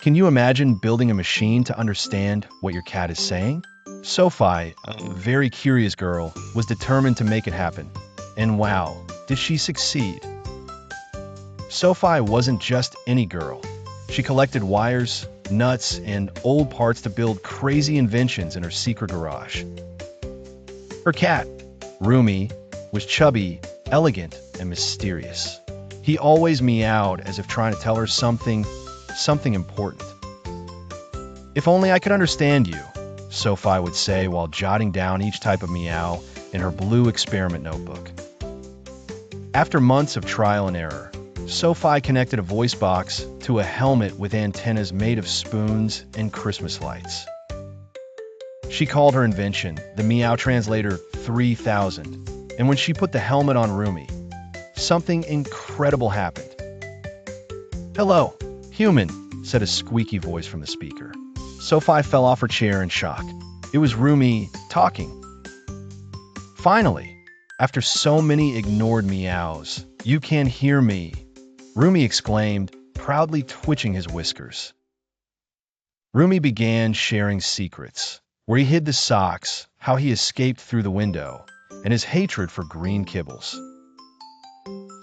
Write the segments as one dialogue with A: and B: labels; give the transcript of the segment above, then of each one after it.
A: Can you imagine building a machine to understand what your cat is saying? Sofi, a very curious girl, was determined to make it happen. And wow, did she succeed! Sofi wasn't just any girl. She collected wires, nuts, and old parts to build crazy inventions in her secret garage. Her cat, Rumi, was chubby, elegant, and mysterious. He always meowed as if trying to tell her something important. "If only I could understand you," Sofi would say while jotting down each type of meow in her blue experiment notebook. After months of trial and error, Sofi connected a voice box to a helmet with antennas made of spoons and Christmas lights. She called her invention the Meowtranslator 3000, and when she put the helmet on Rumi, something incredible happened. "Hello, human," said a squeaky voice from the speaker. Sofi fell off her chair in shock. It was Rumi talking. "Finally, after so many ignored meows, you can hear me," Rumi exclaimed, proudly twitching his whiskers. Rumi began sharing secrets, where he hid the socks, how he escaped through the window, and his hatred for green kibbles.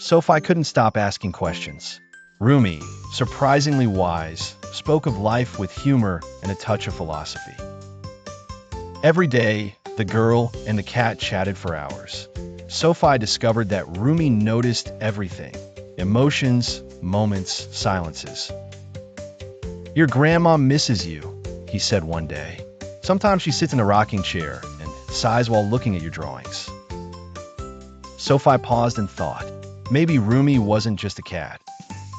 A: Sofi couldn't stop asking questions. Rumi, surprisingly wise, spoke of life with humor and a touch of philosophy. Every day, the girl and the cat chatted for hours. Sofi discovered that Rumi noticed everything: emotions, moments, silences. "Your grandma misses you," he said one day. "Sometimes she sits in a rocking chair and sighs while looking at your drawings." Sofi paused and thought, maybe Rumi wasn't just a cat.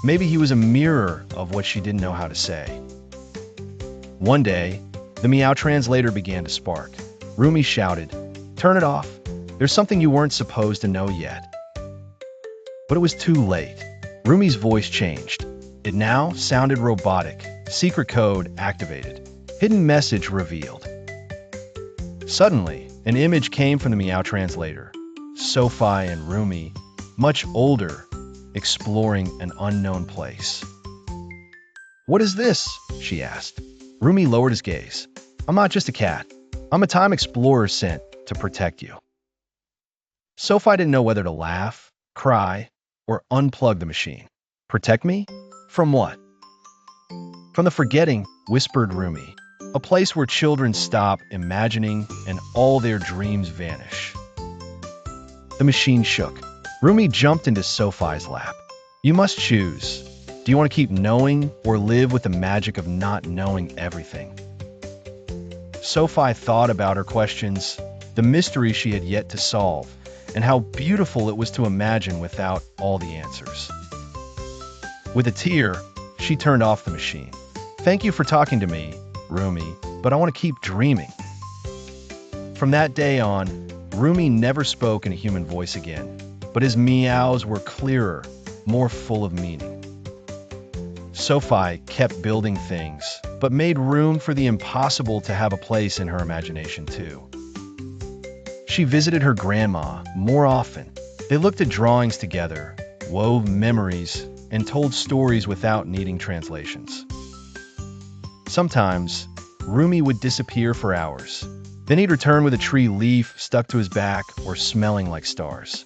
A: Maybe he was a mirror of what she didn't know how to say. One day, the Meowtranslator began to spark. Rumi shouted, "Turn it off. There's something you weren't supposed to know yet." But it was too late. Rumi's voice changed. It now sounded robotic. Secret code activated. Hidden message revealed. Suddenly, an image came from the Meowtranslator. Sofi and Rumi, much older, exploring an unknown place. "What is this?" she asked. Rumi lowered his gaze. "I'm not just a cat. I'm a time explorer sent to protect you." Sofi didn't know whether to laugh, cry, or unplug the machine. "Protect me? From what?" "From the forgetting," whispered Rumi. "A place where children stop imagining and all their dreams vanish." The machine shook. Rumi jumped into Sofi's lap. "You must choose. Do you want to keep knowing or live with the magic of not knowing everything?" Sofi thought about her questions, the mystery she had yet to solve, and how beautiful it was to imagine without all the answers. With a tear, she turned off the machine. "Thank you for talking to me, Rumi, but I want to keep dreaming." From that day on, Rumi never spoke in a human voice again, but his meows were clearer, more full of meaning. Sofi kept building things, but made room for the impossible to have a place in her imagination too. She visited her grandma more often. They looked at drawings together, wove memories, and told stories without needing translations. Sometimes, Rumi would disappear for hours. Then he'd return with a tree leaf stuck to his back or smelling like stars.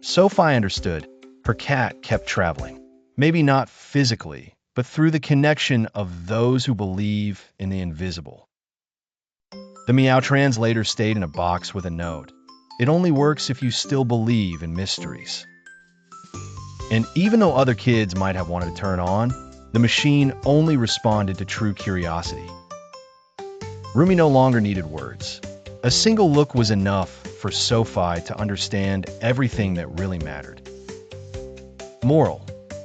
A: Sofi understood. Her cat kept traveling. Maybe not physically, but through the connection of those who believe in the invisible. The Meowtranslator stayed in a box with a note. "It only works if you still believe in mysteries." And even though other kids might have wanted to turn on, the machine only responded to true curiosity. Rumi no longer needed words. A single look was enough for Sofi to understand everything that really mattered. Moral: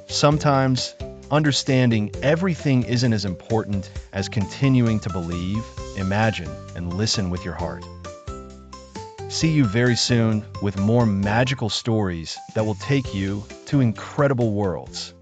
A: sometimes, understanding everything isn't as important as continuing to believe, imagine, and listen with your heart. See you very soon with more magical stories that will take you to incredible worlds.